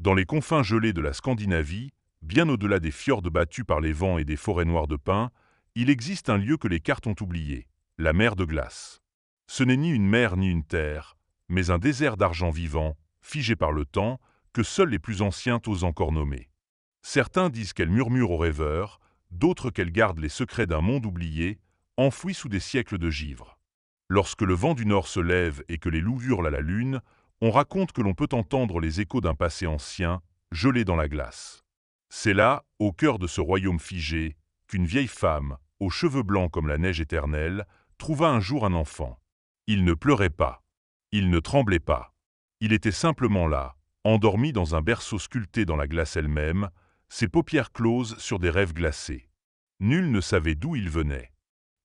Dans les confins gelés de la Scandinavie, bien au-delà des fjords battus par les vents et des forêts noires de pin, il existe un lieu que les cartes ont oublié, la mer de glace. Ce n'est ni une mer ni une terre, mais un désert d'argent vivant, figé par le temps, que seuls les plus anciens osent encore nommer. Certains disent qu'elle murmure aux rêveurs, d'autres qu'elle garde les secrets d'un monde oublié, enfoui sous des siècles de givre. Lorsque le vent du nord se lève et que les loups hurlent à la lune, on raconte que l'on peut entendre les échos d'un passé ancien, gelé dans la glace. C'est là, au cœur de ce royaume figé, qu'une vieille femme, aux cheveux blancs comme la neige éternelle, trouva un jour un enfant. Il ne pleurait pas. Il ne tremblait pas. Il était simplement là, endormi dans un berceau sculpté dans la glace elle-même, ses paupières closes sur des rêves glacés. Nul ne savait d'où il venait.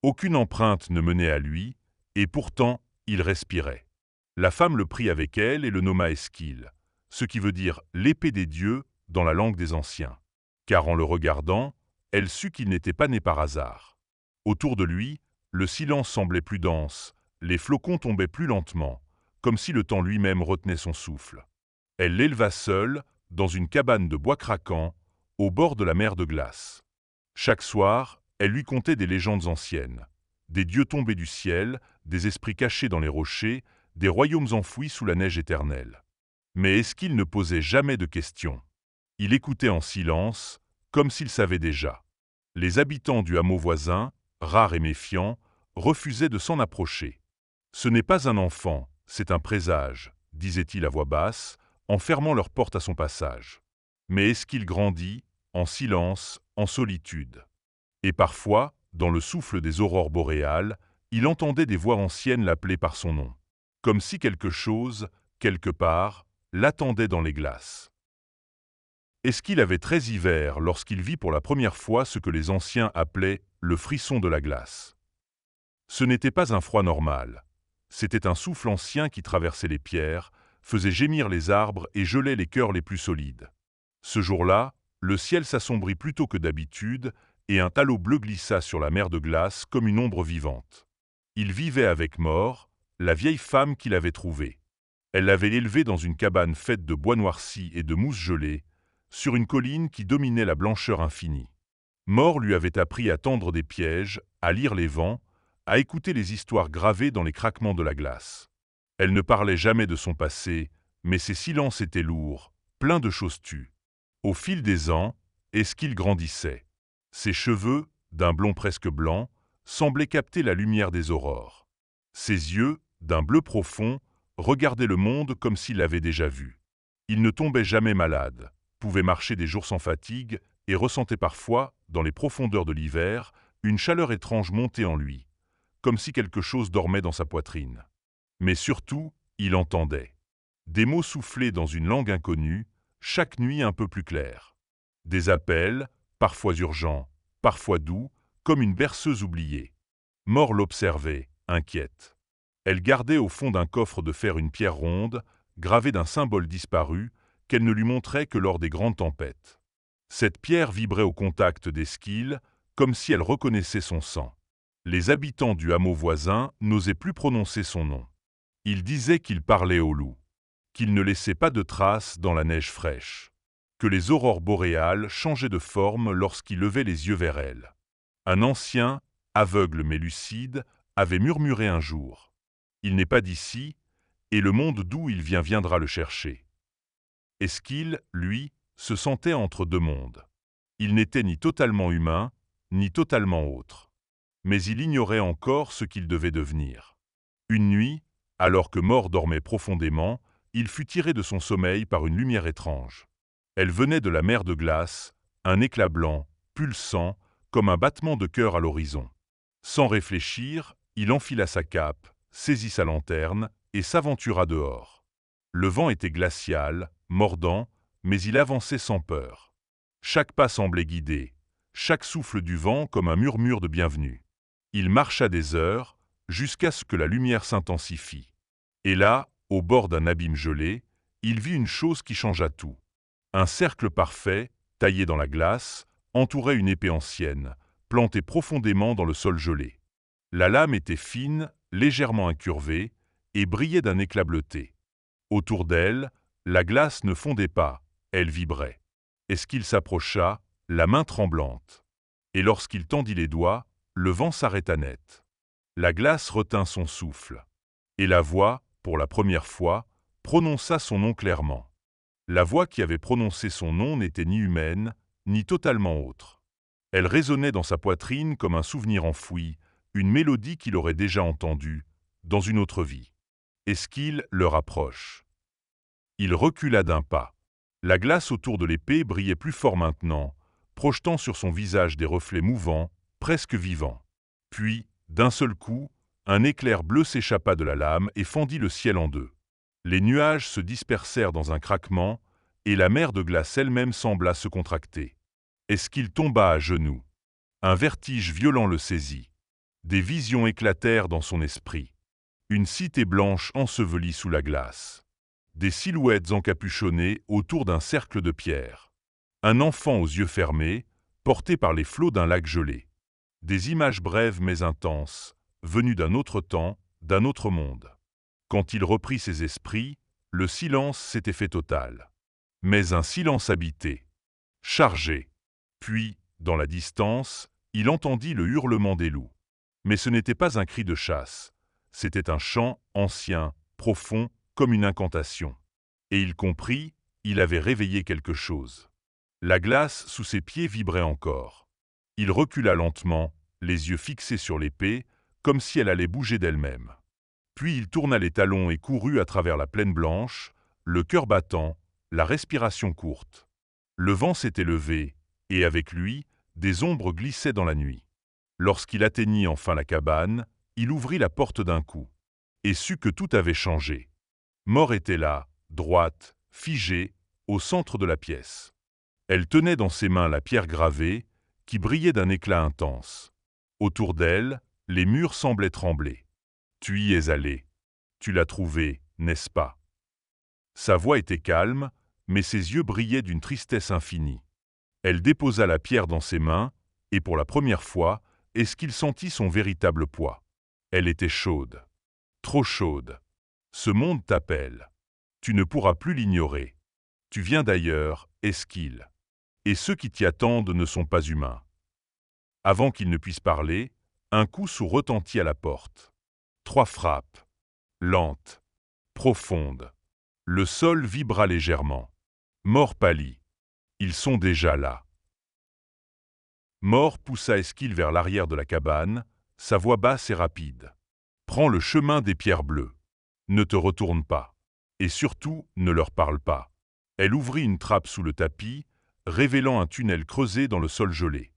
Aucune empreinte ne menait à lui, et pourtant, il respirait. La femme le prit avec elle et le nomma Esquil, ce qui veut dire l'épée des dieux dans la langue des anciens. Car en le regardant, elle sut qu'il n'était pas né par hasard. Autour de lui, le silence semblait plus dense, les flocons tombaient plus lentement, comme si le temps lui-même retenait son souffle. Elle l'éleva seule, dans une cabane de bois craquant, au bord de la mer de glace. Chaque soir, elle lui contait des légendes anciennes, des dieux tombés du ciel, des esprits cachés dans les rochers, des royaumes enfouis sous la neige éternelle. Mais Esquil ne posait jamais de questions. Il écoutait en silence, comme s'il savait déjà. Les habitants du hameau voisin, rares et méfiants, refusaient de s'en approcher. « Ce n'est pas un enfant, c'est un présage », disait-il à voix basse, en fermant leur porte à son passage. Mais Esquil grandit, en silence, en solitude. Et parfois, dans le souffle des aurores boréales, il entendait des voix anciennes l'appeler par son nom. Comme si quelque chose, quelque part, l'attendait dans les glaces. Esquil avait 13 hivers lorsqu'il vit pour la première fois ce que les anciens appelaient le frisson de la glace. Ce n'était pas un froid normal. C'était un souffle ancien qui traversait les pierres, faisait gémir les arbres et gelait les cœurs les plus solides. Ce jour-là, le ciel s'assombrit plus tôt que d'habitude et un talot bleu glissa sur la mer de glace comme une ombre vivante. Il vivait avec Mort, la vieille femme qu'il avait trouvée. Elle l'avait élevé dans une cabane faite de bois noirci et de mousse gelée, sur une colline qui dominait la blancheur infinie. Mort lui avait appris à tendre des pièges, à lire les vents, à écouter les histoires gravées dans les craquements de la glace. Elle ne parlait jamais de son passé, mais ses silences étaient lourds, pleins de choses tues. Au fil des ans, Esquil grandissait. Ses cheveux, d'un blond presque blanc, semblaient capter la lumière des aurores. Ses yeux, d'un bleu profond, regardaient le monde comme s'il l'avait déjà vu. Il ne tombait jamais malade, pouvait marcher des jours sans fatigue et ressentait parfois, dans les profondeurs de l'hiver, une chaleur étrange monter en lui, comme si quelque chose dormait dans sa poitrine. Mais surtout, il entendait. Des mots soufflés dans une langue inconnue, chaque nuit un peu plus claire. Des appels, parfois urgents, parfois doux, comme une berceuse oubliée. Mort l'observait, inquiète. Elle gardait au fond d'un coffre de fer une pierre ronde, gravée d'un symbole disparu, qu'elle ne lui montrait que lors des grandes tempêtes. Cette pierre vibrait au contact d'Esquil, comme si elle reconnaissait son sang. Les habitants du hameau voisin n'osaient plus prononcer son nom. Ils disaient qu'il parlait aux loups, qu'il ne laissait pas de traces dans la neige fraîche, que les aurores boréales changeaient de forme lorsqu'il levait les yeux vers elle. Un ancien, aveugle mais lucide, avait murmuré un jour « Il n'est pas d'ici, et le monde d'où il vient viendra le chercher ». Esquil, lui, se sentait entre deux mondes. Il n'était ni totalement humain, ni totalement autre. Mais il ignorait encore ce qu'il devait devenir. Une nuit, alors que Mort dormait profondément, il fut tiré de son sommeil par une lumière étrange. Elle venait de la mer de glace, un éclat blanc, pulsant, comme un battement de cœur à l'horizon. Sans réfléchir, il enfila sa cape, saisit sa lanterne et s'aventura dehors. Le vent était glacial, mordant, mais il avançait sans peur. Chaque pas semblait guidé, chaque souffle du vent comme un murmure de bienvenue. Il marcha des heures, jusqu'à ce que la lumière s'intensifie. Et là, au bord d'un abîme gelé, il vit une chose qui changea tout. Un cercle parfait, taillé dans la glace, entourait une épée ancienne, plantée profondément dans le sol gelé. La lame était fine, légèrement incurvée, et brillait d'un éclat bleuté. Autour d'elle, la glace ne fondait pas, Elle vibrait. Esquil s'approcha, la main tremblante. Et lorsqu'il tendit les doigts, le vent s'arrêta net. La glace retint son souffle. Et la voix, pour la première fois, prononça son nom clairement. La voix qui avait prononcé son nom n'était ni humaine, ni totalement autre. Elle résonnait dans sa poitrine comme un souvenir enfoui, une mélodie qu'il aurait déjà entendue, dans une autre vie. Esquil le rapproche. Il recula d'un pas. La glace autour de l'épée brillait plus fort maintenant, projetant sur son visage des reflets mouvants, presque vivants. Puis, d'un seul coup, un éclair bleu s'échappa de la lame et fendit le ciel en deux. Les nuages se dispersèrent dans un craquement, et la mer de glace elle-même sembla se contracter. Esquil tomba à genoux. Un vertige violent le saisit. Des visions éclatèrent dans son esprit. Une cité blanche ensevelie sous la glace. Des silhouettes encapuchonnées autour d'un cercle de pierre. Un enfant aux yeux fermés, porté par les flots d'un lac gelé. Des images brèves mais intenses, venues d'un autre temps, d'un autre monde. Quand il reprit ses esprits, le silence s'était fait total. Mais un silence habité, chargé. Puis, dans la distance, il entendit le hurlement des loups. Mais ce n'était pas un cri de chasse, c'était un chant ancien, profond, comme une incantation. Et il comprit, il avait réveillé quelque chose. La glace sous ses pieds vibrait encore. Il recula lentement, les yeux fixés sur l'épée, comme si elle allait bouger d'elle-même. Puis il tourna les talons et courut à travers la plaine blanche, le cœur battant, la respiration courte. Le vent s'était levé, et avec lui, des ombres glissaient dans la nuit. Lorsqu'il atteignit enfin la cabane, il ouvrit la porte d'un coup, et sut que tout avait changé. Mort était là, droite, figée, au centre de la pièce. Elle tenait dans ses mains la pierre gravée, qui brillait d'un éclat intense. Autour d'elle, les murs semblaient trembler. « Tu y es allé. Tu l'as trouvé, n'est-ce pas ?» Sa voix était calme, mais ses yeux brillaient d'une tristesse infinie. Elle déposa la pierre dans ses mains, et pour la première fois, Esquil sentit son véritable poids. Elle était chaude. Trop chaude. Ce monde t'appelle. Tu ne pourras plus l'ignorer. Tu viens d'ailleurs, Esquil. Et ceux qui t'y attendent ne sont pas humains. Avant qu'il ne puisse parler, un coup sourd retentit à la porte. 3 frappes. Lentes. Profondes. Le sol vibra légèrement. Mort pâlit. Ils sont déjà là. Mort poussa Esquil vers l'arrière de la cabane, sa voix basse et rapide. Prends le chemin des pierres bleues. Ne te retourne pas. Et surtout, ne leur parle pas. Elle ouvrit une trappe sous le tapis, révélant un tunnel creusé dans le sol gelé.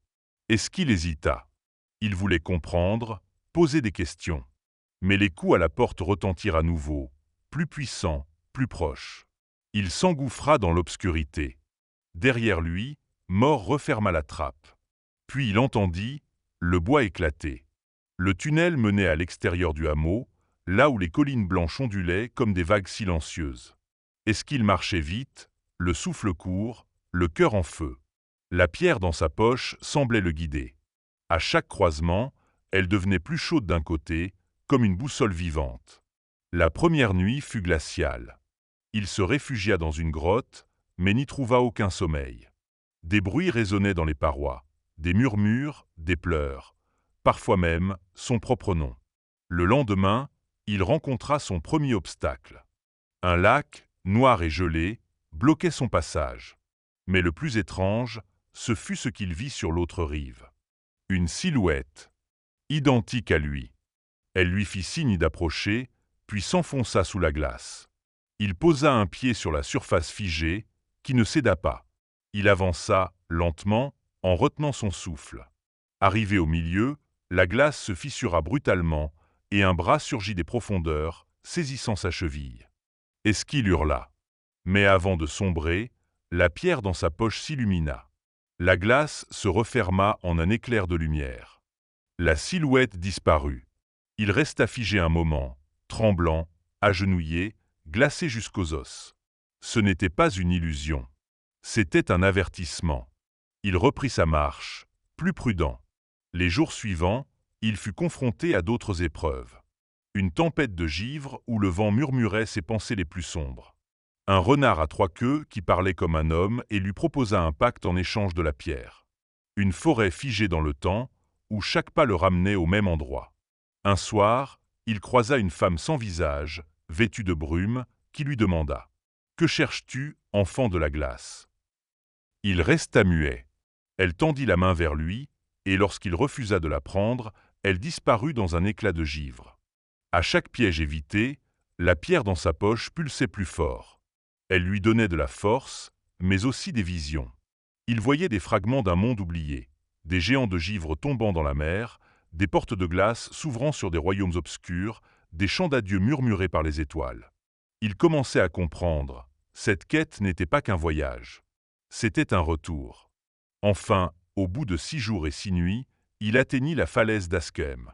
Esquil hésita. Il voulait comprendre, poser des questions. Mais les coups à la porte retentirent à nouveau, plus puissants, plus proches. Il s'engouffra dans l'obscurité. Derrière lui, Mort referma la trappe. Puis il entendit le bois éclater. Le tunnel menait à l'extérieur du hameau, là où les collines blanches ondulaient comme des vagues silencieuses. Esquil marchait vite, le souffle court, le cœur en feu. La pierre dans sa poche semblait le guider. À chaque croisement, elle devenait plus chaude d'un côté, comme une boussole vivante. La première nuit fut glaciale. Il se réfugia dans une grotte, mais n'y trouva aucun sommeil. Des bruits résonnaient dans les parois, des murmures, des pleurs, parfois même son propre nom. Le lendemain, il rencontra son premier obstacle. Un lac, noir et gelé, bloquait son passage. Mais le plus étrange, ce fut ce qu'il vit sur l'autre rive. Une silhouette, identique à lui. Elle lui fit signe d'approcher, puis s'enfonça sous la glace. Il posa un pied sur la surface figée, qui ne céda pas. Il avança, lentement, en retenant son souffle. Arrivé au milieu, la glace se fissura brutalement, et un bras surgit des profondeurs, saisissant sa cheville. Esquil hurla. Mais avant de sombrer, la pierre dans sa poche s'illumina. La glace se referma en un éclair de lumière. La silhouette disparut. Il resta figé un moment, tremblant, agenouillé, glacé jusqu'aux os. Ce n'était pas une illusion. C'était un avertissement. Il reprit sa marche, plus prudent. Les jours suivants, il fut confronté à d'autres épreuves. Une tempête de givre où le vent murmurait ses pensées les plus sombres. Un renard à 3 queues qui parlait comme un homme et lui proposa un pacte en échange de la pierre. Une forêt figée dans le temps, où chaque pas le ramenait au même endroit. Un soir, il croisa une femme sans visage, vêtue de brume, qui lui demanda « Que cherches-tu, enfant de la glace ?» Il resta muet. Elle tendit la main vers lui, et lorsqu'il refusa de la prendre, elle disparut dans un éclat de givre. À chaque piège évité, la pierre dans sa poche pulsait plus fort. Elle lui donnait de la force, mais aussi des visions. Il voyait des fragments d'un monde oublié, des géants de givre tombant dans la mer, des portes de glace s'ouvrant sur des royaumes obscurs, des chants d'adieu murmurés par les étoiles. Il commençait à comprendre, cette quête n'était pas qu'un voyage. C'était un retour. Enfin, au bout de 6 jours et 6 nuits, il atteignit la falaise d'Askem.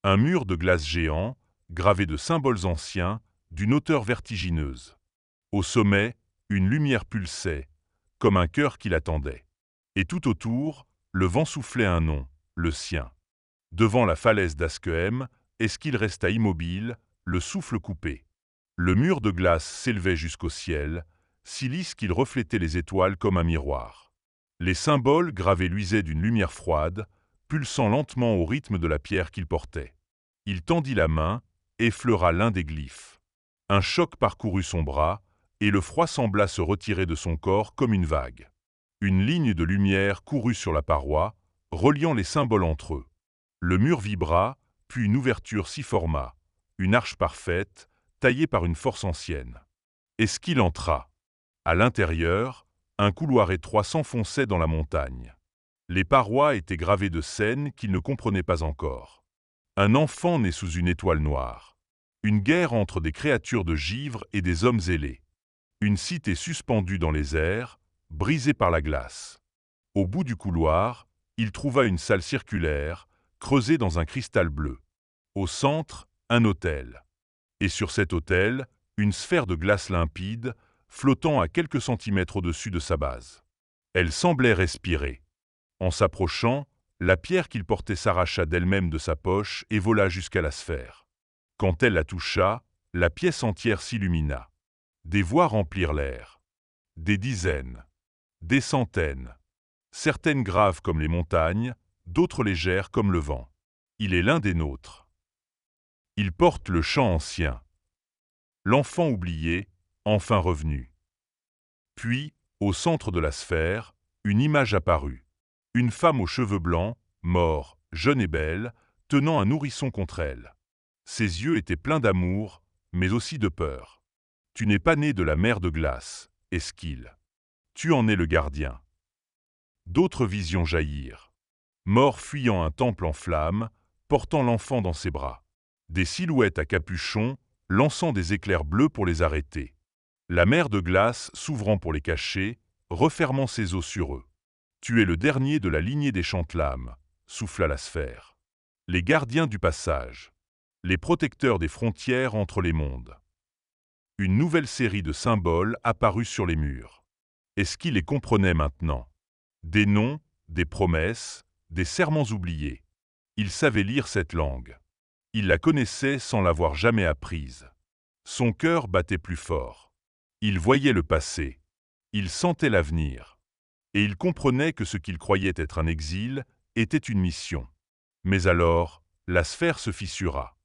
Un mur de glace géant, gravé de symboles anciens, d'une hauteur vertigineuse. Au sommet, une lumière pulsait, comme un cœur qui l'attendait. Et tout autour, le vent soufflait un nom, le sien. Devant la falaise d'Askem, Esquil resta immobile, le souffle coupé. Le mur de glace s'élevait jusqu'au ciel, si lisse qu'il reflétait les étoiles comme un miroir. Les symboles gravés luisaient d'une lumière froide, pulsant lentement au rythme de la pierre qu'il portait. Il tendit la main, effleura l'un des glyphes. Un choc parcourut son bras, et le froid sembla se retirer de son corps comme une vague. Une ligne de lumière courut sur la paroi, reliant les symboles entre eux. Le mur vibra, puis une ouverture s'y forma, une arche parfaite, taillée par une force ancienne. Esquil entra. À l'intérieur, un couloir étroit s'enfonçait dans la montagne. Les parois étaient gravées de scènes qu'il ne comprenait pas encore. Un enfant né sous une étoile noire. Une guerre entre des créatures de givre et des hommes ailés. Une cité suspendue dans les airs, brisée par la glace. Au bout du couloir, il trouva une salle circulaire, creusée dans un cristal bleu. Au centre, un autel. Et sur cet autel, une sphère de glace limpide, flottant à quelques centimètres au-dessus de sa base. Elle semblait respirer. En s'approchant, la pierre qu'il portait s'arracha d'elle-même de sa poche et vola jusqu'à la sphère. Quand elle la toucha, la pièce entière s'illumina. Des voix remplirent l'air. Des dizaines. Des centaines. Certaines graves comme les montagnes, d'autres légères comme le vent. Il est l'un des nôtres. Il porte le chant ancien. L'enfant oublié, enfin revenu. Puis, au centre de la sphère, une image apparut. Une femme aux cheveux blancs, mort, jeune et belle, tenant un nourrisson contre elle. Ses yeux étaient pleins d'amour, mais aussi de peur. Tu n'es pas né de la mer de glace, Esquil. Tu en es le gardien. D'autres visions jaillirent. Mort fuyant un temple en flammes, portant l'enfant dans ses bras. Des silhouettes à capuchon, lançant des éclairs bleus pour les arrêter. La mer de glace s'ouvrant pour les cacher, refermant ses eaux sur eux. Tu es le dernier de la lignée des Chantelames, souffla la sphère. Les gardiens du passage. Les protecteurs des frontières entre les mondes. Une nouvelle série de symboles apparut sur les murs. Esquil les comprenait maintenant. Des noms, des promesses, des serments oubliés. Il savait lire cette langue. Il la connaissait sans l'avoir jamais apprise. Son cœur battait plus fort. Il voyait le passé. Il sentait l'avenir. Et il comprenait que ce qu'il croyait être un exil était une mission. Mais alors, la sphère se fissura.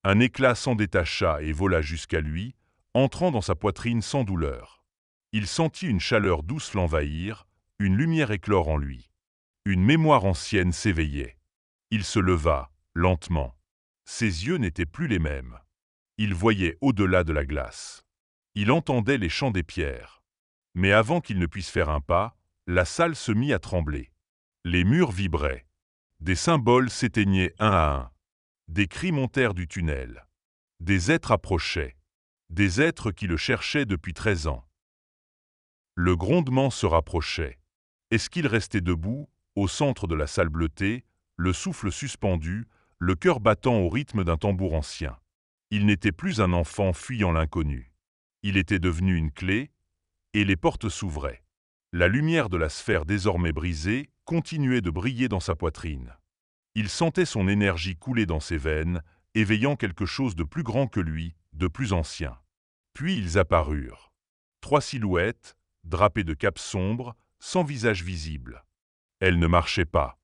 Un éclat s'en détacha et vola jusqu'à lui, entrant dans sa poitrine sans douleur. Il sentit une chaleur douce l'envahir, une lumière éclore en lui. Une mémoire ancienne s'éveillait. Il se leva, lentement. Ses yeux n'étaient plus les mêmes. Il voyait au-delà de la glace. Il entendait les chants des pierres. Mais avant qu'il ne puisse faire un pas, la salle se mit à trembler. Les murs vibraient. Des symboles s'éteignaient un à un. Des cris montèrent du tunnel. Des êtres approchaient. Des êtres qui le cherchaient depuis 13 ans. Le grondement se rapprochait. Esquil restait debout, au centre de la salle bleutée, le souffle suspendu, le cœur battant au rythme d'un tambour ancien. Il n'était plus un enfant fuyant l'inconnu. Il était devenu une clé, et les portes s'ouvraient. La lumière de la sphère désormais brisée continuait de briller dans sa poitrine. Il sentait son énergie couler dans ses veines, éveillant quelque chose de plus grand que lui, de plus ancien. Puis ils apparurent. 3 silhouettes, drapées de capes sombres, sans visage visible. Elles ne marchaient pas.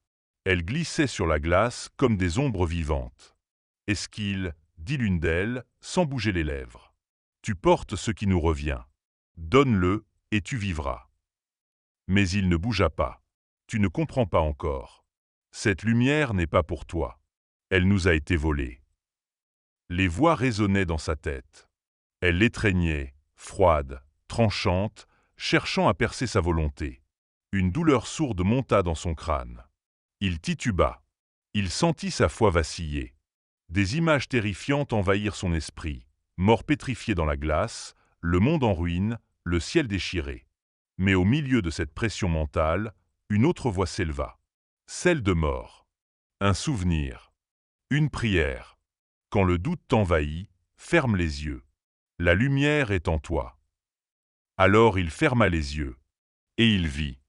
Elles glissaient sur la glace comme des ombres vivantes. « Esquille, dit l'une d'elles, sans bouger les lèvres. Tu portes ce qui nous revient. Donne-le, et tu vivras. » Mais il ne bougea pas. « Tu ne comprends pas encore. Cette lumière n'est pas pour toi. Elle nous a été volée. » Les voix résonnaient dans sa tête. Elle l'étreignait, froide, tranchante, cherchant à percer sa volonté. Une douleur sourde monta dans son crâne. Il tituba. Il sentit sa foi vaciller. Des images terrifiantes envahirent son esprit. Mort pétrifié dans la glace, le monde en ruine, le ciel déchiré. Mais au milieu de cette pression mentale, une autre voix s'éleva. Celle de mort. Un souvenir. Une prière. Quand le doute t'envahit, ferme les yeux. La lumière est en toi. Alors il ferma les yeux. Et il vit.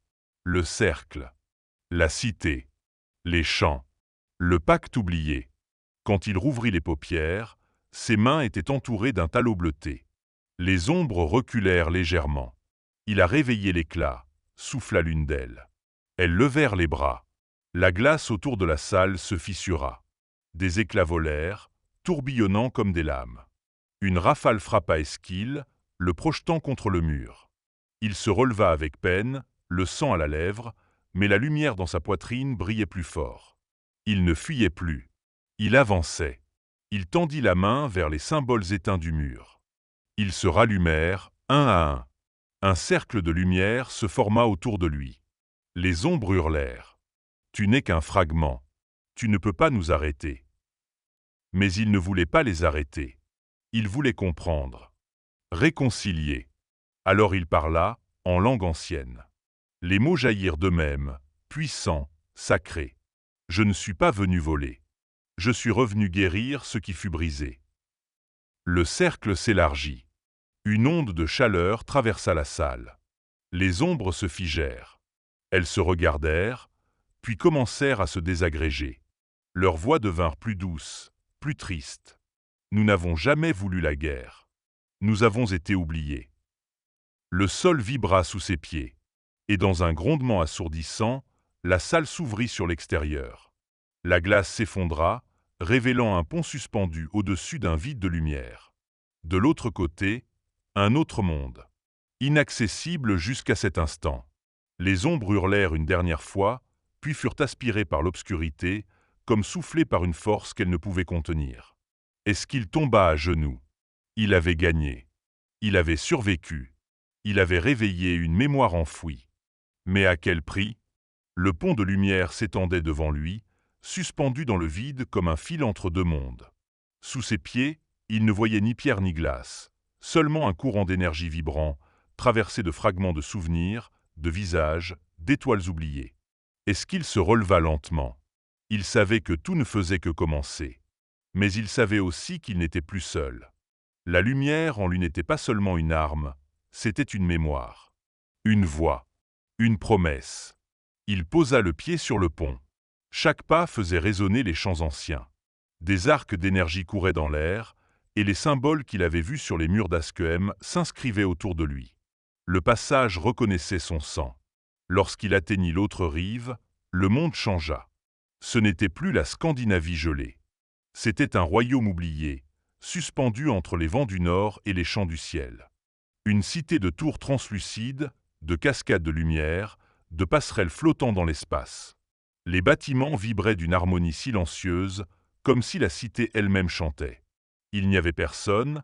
Le cercle. La cité. Les champs. Le pacte oublié. Quand il rouvrit les paupières, ses mains étaient entourées d'un talot bleuté. Les ombres reculèrent légèrement. Il a réveillé l'éclat, souffla l'une d'elles. Elles levèrent les bras. La glace autour de la salle se fissura. Des éclats volèrent, tourbillonnant comme des lames. Une rafale frappa Esquille, le projetant contre le mur. Il se releva avec peine, le sang à la lèvre, mais la lumière dans sa poitrine brillait plus fort. Il ne fuyait plus. Il avançait. Il tendit la main vers les symboles éteints du mur. Ils se rallumèrent, un à un. Un cercle de lumière se forma autour de lui. Les ombres hurlèrent. « Tu n'es qu'un fragment. Tu ne peux pas nous arrêter. » Mais il ne voulait pas les arrêter. Il voulait comprendre. Réconcilier. Alors il parla, en langue ancienne. Les mots jaillirent d'eux-mêmes, puissants, sacrés. « Je ne suis pas venu voler. Je suis revenu guérir ce qui fut brisé. » Le cercle s'élargit. Une onde de chaleur traversa la salle. Les ombres se figèrent. Elles se regardèrent, puis commencèrent à se désagréger. Leurs voix devinrent plus douces, plus tristes. « Nous n'avons jamais voulu la guerre. Nous avons été oubliés. » Le sol vibra sous ses pieds. Et dans un grondement assourdissant, la salle s'ouvrit sur l'extérieur. La glace s'effondra, révélant un pont suspendu au-dessus d'un vide de lumière. De l'autre côté, un autre monde. Inaccessible jusqu'à cet instant. Les ombres hurlèrent une dernière fois, puis furent aspirées par l'obscurité, comme soufflées par une force qu'elle ne pouvait contenir. Esquille tomba à genoux. Il avait gagné. Il avait survécu. Il avait réveillé une mémoire enfouie. Mais à quel prix? Le pont de lumière s'étendait devant lui, suspendu dans le vide comme un fil entre deux mondes. Sous ses pieds, il ne voyait ni pierre ni glace, seulement un courant d'énergie vibrant, traversé de fragments de souvenirs, de visages, d'étoiles oubliées. Esquille se releva lentement. Il savait que tout ne faisait que commencer. Mais il savait aussi qu'il n'était plus seul. La lumière en lui n'était pas seulement une arme, c'était une mémoire. Une voix. Une promesse. Il posa le pied sur le pont. Chaque pas faisait résonner les chants anciens. Des arcs d'énergie couraient dans l'air, et les symboles qu'il avait vus sur les murs d'Askehem s'inscrivaient autour de lui. Le passage reconnaissait son sang. Lorsqu'il atteignit l'autre rive, le monde changea. Ce n'était plus la Scandinavie gelée. C'était un royaume oublié, suspendu entre les vents du nord et les champs du ciel. Une cité de tours translucides, de cascades de lumière, de passerelles flottant dans l'espace. Les bâtiments vibraient d'une harmonie silencieuse, comme si la cité elle-même chantait. Il n'y avait personne,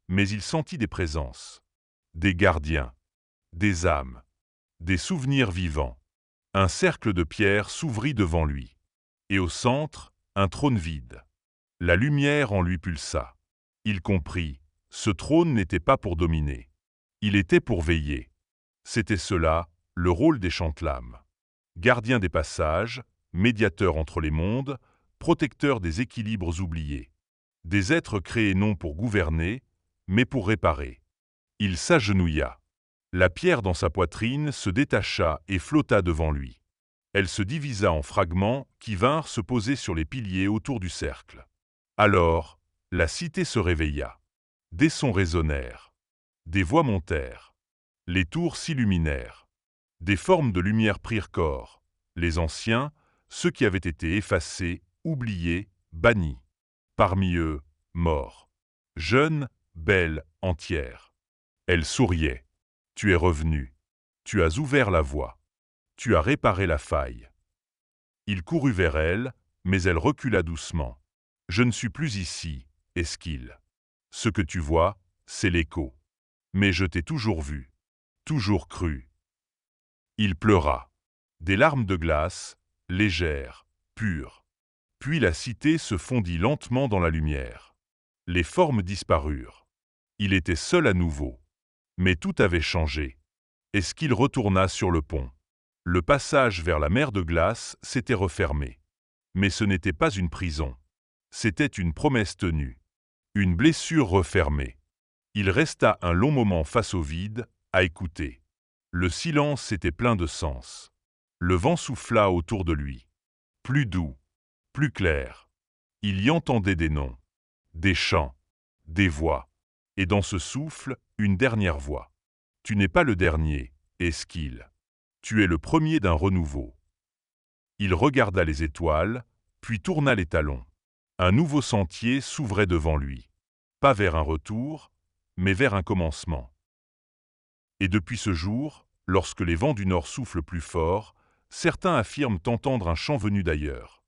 mais il sentit des présences. Des gardiens, des âmes, des souvenirs vivants. Un cercle de pierre s'ouvrit devant lui. Et au centre, un trône vide. La lumière en lui pulsa. Il comprit, ce trône n'était pas pour dominer. Il était pour veiller. C'était cela, le rôle des chantelames. Gardiens des passages, médiateurs entre les mondes, protecteurs des équilibres oubliés. Des êtres créés non pour gouverner, mais pour réparer. Il s'agenouilla. La pierre dans sa poitrine se détacha et flotta devant lui. Elle se divisa en fragments qui vinrent se poser sur les piliers autour du cercle. Alors, la cité se réveilla. Des sons résonnèrent. Des voix montèrent. Les tours s'illuminèrent. Des formes de lumière prirent corps. Les anciens, ceux qui avaient été effacés, oubliés, bannis. Parmi eux, morts. Jeune, belle, entière. Elle souriait. Tu es revenu. Tu as ouvert la voie. Tu as réparé la faille. Il courut vers elle, mais elle recula doucement. Je ne suis plus ici, Esquile. Ce que tu vois, c'est l'écho. Mais je t'ai toujours vu, toujours cru. Il pleura. Des larmes de glace, légères, pures. Puis la cité se fondit lentement dans la lumière. Les formes disparurent. Il était seul à nouveau. Mais tout avait changé. Esquile retourna sur le pont. Le passage vers la mer de glace s'était refermé. Mais ce n'était pas une prison. C'était une promesse tenue. Une blessure refermée. Il resta un long moment face au vide, à écouter. Le silence était plein de sens. Le vent souffla autour de lui. Plus doux, plus clair. Il y entendait des noms, des chants, des voix. Et dans ce souffle, une dernière voix. Tu n'es pas le dernier, Esquile. Tu es le premier d'un renouveau. Il regarda les étoiles, puis tourna les talons. Un nouveau sentier s'ouvrait devant lui. Pas vers un retour, mais vers un commencement. Et depuis ce jour, lorsque les vents du nord soufflent plus fort, certains affirment entendre un chant venu d'ailleurs.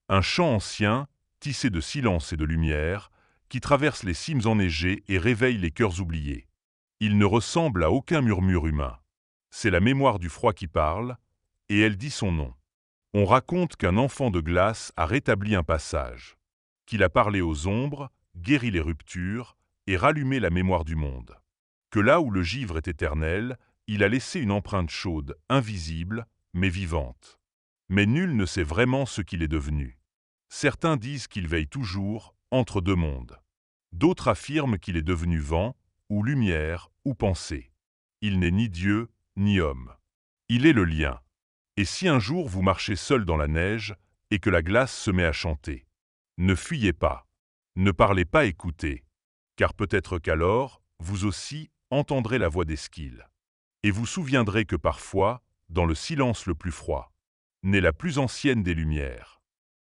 Un chant ancien, tissé de silence et de lumière, qui traverse les cimes enneigées et réveille les cœurs oubliés. Il ne ressemble à aucun murmure humain. C'est la mémoire du froid qui parle, et elle dit son nom. On raconte qu'un enfant de glace a rétabli un passage, qu'il a parlé aux ombres, guéri les ruptures et rallumé la mémoire du monde. Que là où le givre est éternel, il a laissé une empreinte chaude, invisible, mais vivante. Mais nul ne sait vraiment ce qu'il est devenu. Certains disent qu'il veille toujours entre deux mondes. D'autres affirment qu'il est devenu vent, ou lumière, ou pensée. Il n'est ni Dieu, ni homme. Il est le lien. Et si un jour vous marchez seul dans la neige et que la glace se met à chanter, ne fuyez pas, ne parlez pas, écoutez, car peut-être qu'alors, vous aussi, entendrez la voix d'Esquile. Et vous souviendrez que parfois, dans le silence le plus froid, naît la plus ancienne des lumières.